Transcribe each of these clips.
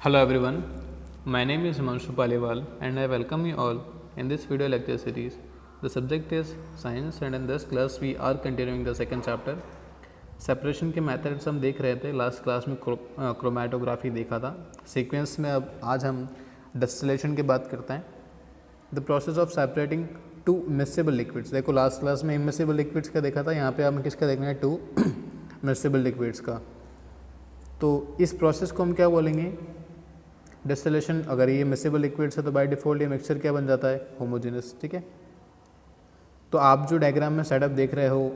Hello everyone, my name is Himanshu Paliwal and I welcome you all in this video lecture series. The subject is science and in this class we are continuing the second chapter. Separation के methods हम देख रहे थे, last class में chromatography देखा था. Sequence में अब आज हम डिस्टिलेशन की बात करते हैं. The process of separating two miscible liquids. देखो लास्ट क्लास में इमिक्सेबल लिक्विड्स का देखा था, यहाँ पे हमें किसका देखना है, टू मिक्सेबल लिक्विड्स का. तो इस प्रोसेस को हम क्या बोलेंगे, डिस्टिलेशन. अगर ये मिक्सेबल लिक्विड्स है तो बाय डिफ़ॉल्ट ये मिक्सचर क्या बन जाता है, होमोजेनस. ठीक है, तो आप जो डायग्राम में सेटअप देख रहे हो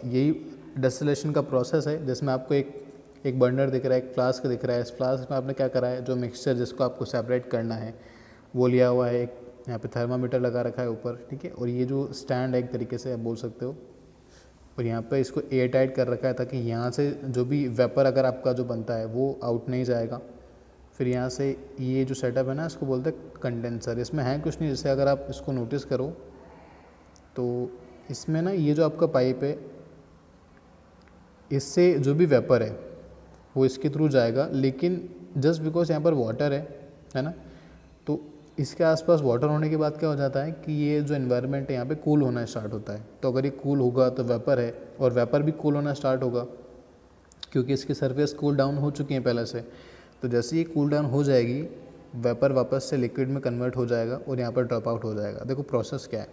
यही डिस्टिलेशन का प्रोसेस है, जिसमें आपको एक बर्नर दिख रहा है, एक फ्लास्क दिख रहा है. इस फ्लास्क में आपने क्या करा है, जो मिक्सचर जिसको आपको सेपरेट करना है वो लिया हुआ है. एक यहाँ पे थर्मामीटर लगा रखा है ऊपर, ठीक है, और ये जो स्टैंड है एक तरीके से आप बोल सकते हो, और यहाँ पे इसको एयर टाइट कर रखा है ताकि यहाँ से जो भी वेपर अगर आपका जो बनता है वो आउट नहीं जाएगा. फिर यहाँ से ये जो सेटअप है ना, इसको बोलते हैं कंडेंसर. इसमें है कुछ नहीं, जैसे अगर आप इसको नोटिस करो तो इसमें ना ये जो आपका पाइप है, इससे जो भी वेपर है वो इसके थ्रू जाएगा. लेकिन जस्ट बिकॉज यहाँ पर वाटर है ना, तो इसके आसपास वाटर होने के बाद क्या हो जाता है कि ये जो एनवायरनमेंट है यहाँ पे कूल होना स्टार्ट होता है. तो अगर ये कूल होगा तो वेपर है, और वेपर भी कूल होना स्टार्ट होगा क्योंकि इसकी सरफेस कूल डाउन हो चुकी है पहले से. तो जैसे ये कूल डाउन हो जाएगी, वेपर वापस से लिक्विड में कन्वर्ट हो जाएगा और यहाँ पर ड्रॉप आउट हो जाएगा. देखो प्रोसेस क्या है,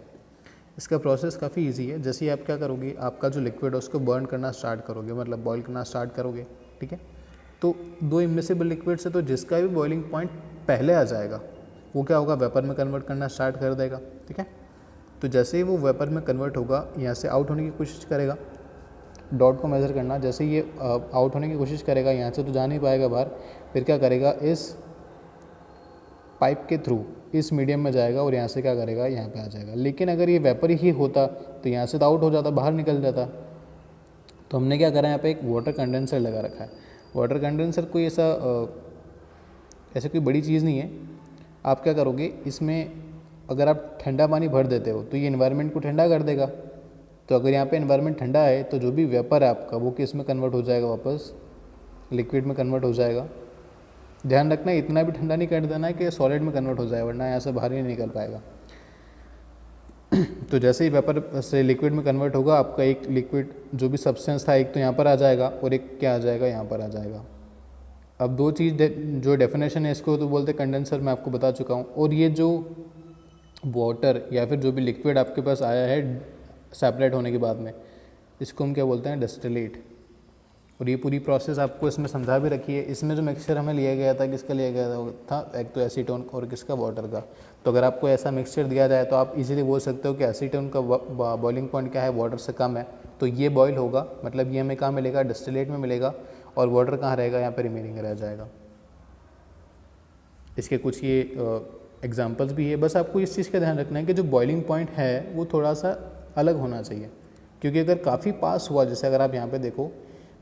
इसका प्रोसेस काफ़ी इजी है. जैसे ही आप क्या करोगे, आपका जो लिक्विड है उसको बर्न करना स्टार्ट करोगे, मतलब बॉईल करना स्टार्ट करोगे. ठीक है, तो दो इमिसिबल लिक्विड्स है, तो जिसका भी बॉइलिंग पॉइंट पहले आ जाएगा वो क्या होगा, वेपर में कन्वर्ट करना स्टार्ट कर देगा. ठीक है, तो जैसे ही वो वेपर में कन्वर्ट होगा, यहाँ से आउट होने की कोशिश करेगा. डॉट को मेज़र करना, जैसे ये आउट होने की कोशिश करेगा, यहाँ से तो जा नहीं पाएगा बाहर. फिर क्या करेगा, इस पाइप के थ्रू इस मीडियम में जाएगा और यहाँ से क्या करेगा, यहाँ पे आ जाएगा. लेकिन अगर ये वेपर ही होता तो यहाँ से तो आउट हो जाता, बाहर निकल जाता. तो हमने क्या करा, यहाँ पे एक वाटर कंडेंसर लगा रखा है. वाटर कंडेंसर कोई ऐसे कोई बड़ी चीज़ नहीं है. आप क्या करोगे, इसमें अगर आप ठंडा पानी भर देते हो तो ये इन्वायरमेंट को ठंडा कर देगा. तो अगर यहाँ पे इन्वायरमेंट ठंडा है तो जो भी वेपर है आपका वो किस में कन्वर्ट हो जाएगा, वापस लिक्विड में कन्वर्ट हो जाएगा. ध्यान रखना, इतना भी ठंडा नहीं कर देना है कि सॉलिड में कन्वर्ट हो जाए, वरना यहाँ से बाहर ही नहीं निकल पाएगा. तो जैसे ही वेपर से लिक्विड में कन्वर्ट होगा, आपका एक लिक्विड जो भी सब्सटेंस था, एक तो यहाँ पर आ जाएगा और एक क्या आ जाएगा, यहाँ पर आ जाएगा. अब दो चीज़ जो डेफिनेशन है इसको तो बोलते कंडेंसर, मैं आपको बता चुका हूँ. और ये जो वाटर या फिर जो भी लिक्विड आपके पास आया है सेपरेट होने के बाद में, इसको हम क्या बोलते हैं, डिस्टिलेट. और ये पूरी प्रोसेस आपको इसमें समझा भी रखी है. इसमें जो मिक्सचर हमें लिया गया था, किसका लिया गया था, एक तो एसीटोन और किसका, वाटर का. तो अगर आपको ऐसा मिक्सचर दिया जाए तो आप इजीली बोल सकते हो कि एसीटोन का बॉइलिंग पॉइंट क्या है, वाटर से कम है, तो ये बॉयल होगा. मतलब ये हमें कहाँ मिलेगा, डिस्टिलेट में मिलेगा. और वाटर कहाँ रहेगा, यहाँ पर रिमेनिंग रह जाएगा. इसके कुछ ये एग्जाम्पल्स भी है. बस आपको इस चीज़ का ध्यान रखना है कि जो बॉइलिंग पॉइंट है वो थोड़ा सा अलग होना चाहिए, क्योंकि अगर काफ़ी पास हुआ, जैसे अगर आप यहाँ पे देखो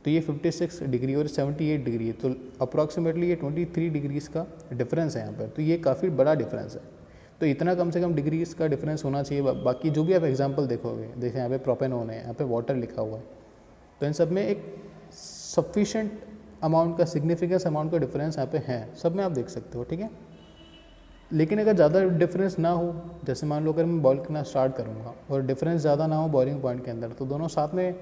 तो ये 56 डिग्री और 78 डिग्री है, तो अप्रॉक्सीमेटली ये 23 डिग्रीज़ का डिफरेंस है यहाँ पर. तो ये काफ़ी बड़ा डिफरेंस है. तो इतना कम से कम डिग्रीज़ का डिफरेंस होना चाहिए. बाकी जो भी आप एग्जाम्पल देखोगे, जैसे यहाँ पे प्रोपेनॉन है, यहाँ पे वाटर लिखा हुआ है, तो इन सब में एक सफिशेंट अमाउंट का, सिग्निफिकेंस अमाउंट का डिफरेंस यहाँ पे है, सब में आप देख सकते हो. ठीक है, लेकिन अगर ज़्यादा डिफरेंस ना हो, जैसे मान लो अगर मैं बॉईल करना स्टार्ट करूँगा और डिफरेंस ज़्यादा ना हो बॉइलिंग पॉइंट के अंदर, तो दोनों साथ में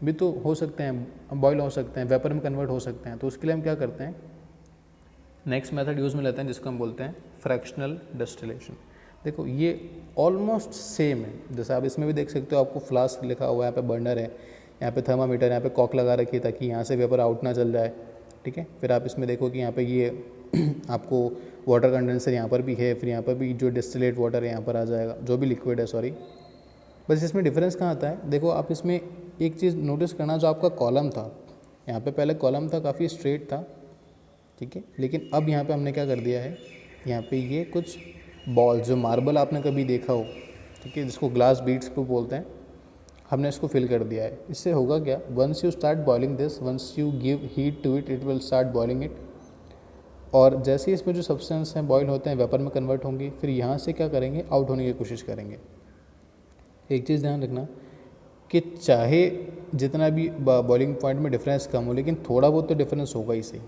भी तो हो सकते हैं, बॉईल हो सकते हैं, वेपर में कन्वर्ट हो सकते हैं. तो उसके लिए हम क्या करते हैं, नेक्स्ट मेथड यूज़ में लेते हैं जिसको हम बोलते हैं फ्रैक्शनल डिस्टिलेशन. देखो ये ऑलमोस्ट सेम है. जैसे आप इसमें भी देख सकते हो, आपको फ्लास्क लिखा हुआ है, यहाँ पे बर्नर है, यहाँ पे थर्मामीटर, यहाँ पे कॉक लगा रखी है ताकि यहाँ से वेपर आउट ना चल जाए. ठीक है, फिर आप इसमें देखो कि यहाँ पे ये आपको वाटर कंडेंसर यहाँ पर भी है, फिर यहाँ पर भी जो डिस्टिलेट वाटर है यहाँ पर आ जाएगा, जो भी लिक्विड है, सॉरी. बस इसमें डिफरेंस कहाँ आता है, देखो आप इसमें एक चीज़ नोटिस करना, जो आपका कॉलम था, यहाँ पे पहले कॉलम था काफ़ी स्ट्रेट था, ठीक है, लेकिन अब यहाँ पे हमने क्या कर दिया है, यहाँ पे ये कुछ बॉल, जो मार्बल आपने कभी देखा हो, ठीक है, जिसको ग्लास बीड्स पे बोलते हैं, हमने इसको फिल कर दिया है. इससे होगा क्या, once you start boiling this, once you give heat to it, it will start boiling it. और जैसे ही इसमें जो सब्सटेंस हैं बॉयल होते हैं, वेपर में कन्वर्ट होंगी, फिर यहाँ से क्या करेंगे, आउट होने की कोशिश करेंगे. एक चीज़ ध्यान रखना कि चाहे जितना भी बॉइलिंग पॉइंट में डिफरेंस कम हो, लेकिन थोड़ा बहुत तो डिफरेंस होगा ही सही.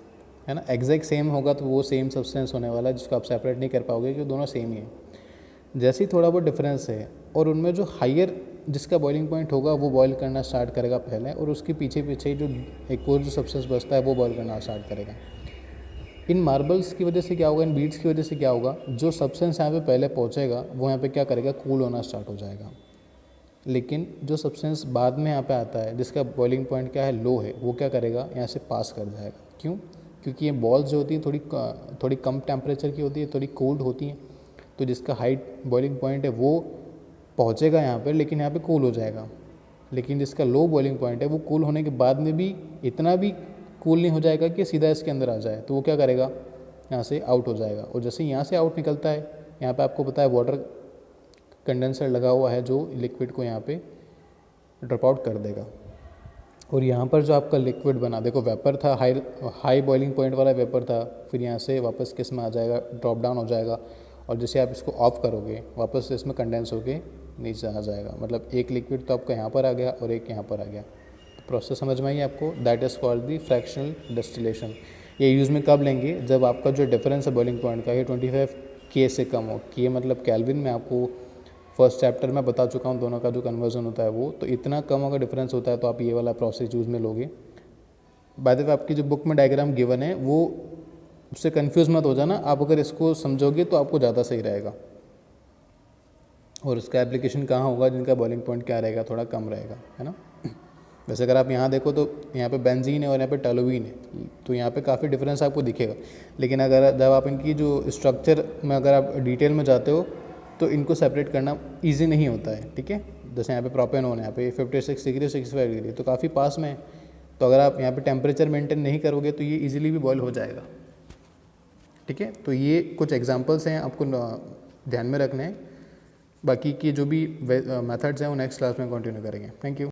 है ना। एग्जैक्ट सेम होगा तो वो सेम सब्सटेंस होने वाला है जिसको आप सेपरेट नहीं कर पाओगे क्योंकि दोनों सेम ही है। जैसे ही थोड़ा बहुत डिफरेंस है और उनमें जो हायर जिसका बॉइलिंग पॉइंट होगा वो बॉईल करना स्टार्ट करेगा पहले, और उसके पीछे पीछे जो एक और जो सब्सटेंस बचता है वो बॉईल करना स्टार्ट करेगा। इन मार्बल्स की वजह से क्या होगा, इन बीड्स की वजह से क्या होगा, जो सब्सटेंस यहाँ पे पहले पहुँचेगा वो यहाँ पे क्या करेगा, कूल होना स्टार्ट हो जाएगा। लेकिन जो सब्सटेंस बाद में यहाँ पे आता है जिसका बॉइलिंग पॉइंट क्या है, लो है, वो क्या करेगा, यहाँ से पास कर जाएगा। क्यों? क्योंकि ये बॉल्स जो होती हैं थोड़ी कम टेम्परेचर की होती है, थोड़ी कोल्ड होती हैं, तो जिसका हाइट बॉइलिंग पॉइंट है वो पहुँचेगा यहाँ पर, लेकिन यहाँ पर कूल हो जाएगा। लेकिन जिसका लो बॉइलिंग पॉइंट है वो कूल होने के बाद में भी इतना भी कूल नहीं हो जाएगा कि सीधा इसके अंदर आ जाए, तो वो क्या करेगा, यहाँ से आउट हो जाएगा। और जैसे यहाँ से आउट निकलता है, यहाँ पे आपको पता है वाटर कंडेंसर लगा हुआ है जो लिक्विड को यहाँ पे ड्रॉप आउट कर देगा। और यहाँ पर जो आपका लिक्विड बना, देखो वेपर था, हाई बॉइलिंग पॉइंट वाला वेपर था, फिर यहाँ से वापस किस में आ जाएगा, ड्रॉप डाउन हो जाएगा, और जैसे आप इसको ऑफ करोगे वापस इसमें कंडेंस होके नीचे आ जाएगा। मतलब एक लिक्विड तो आपका यहाँ पर आ गया और एक यहाँ पर आ गया। प्रोसेस समझ में आई आपको? That is called the fractional distillation. ये यूज़ में कब लेंगे, जब आपका जो डिफरेंस है बॉइलिंग पॉइंट का ये 25 के से कम हो। के मतलब कैल्विन में आपको फर्स्ट चैप्टर में बता चुका हूँ, दोनों का जो कन्वर्जन होता है वो, तो इतना कम अगर डिफरेंस होता है तो आप ये वाला प्रोसेस यूज़ में लोगे। बाय द वे आपकी जो बुक में डायग्राम गिवन है वो उससे कन्फ्यूज़ मत हो जाना, आप अगर इसको समझोगे तो आपको ज़्यादा सही रहेगा। और उसका एप्लीकेशन कहाँ होगा, जिनका बॉइलिंग पॉइंट क्या रहेगा, थोड़ा कम रहेगा, है ना। वैसे अगर आप यहाँ देखो तो यहाँ पे बेंजीन है और यहाँ पे टोलुइन है, तो यहाँ पे काफ़ी डिफरेंस आपको दिखेगा। लेकिन अगर जब आप इनकी जो स्ट्रक्चर में अगर आप डिटेल में जाते हो तो इनको सेपरेट करना इजी नहीं होता है, ठीक है। जैसे यहाँ पे प्रोपेनॉन है, यहाँ पे 56 डिग्री 65 डिग्री, तो काफ़ी पास में है। तो अगर आप यहाँ पे टेम्परेचर मेंटेन नहीं करोगे तो ये इजीली भी बॉयल हो जाएगा, ठीक है। तो ये कुछ एग्जांपल्स हैं, आपको ध्यान में रखने हैं। बाकी की जो भी मेथड्स हैं वो नेक्स्ट क्लास में कंटिन्यू करेंगे। Thank you.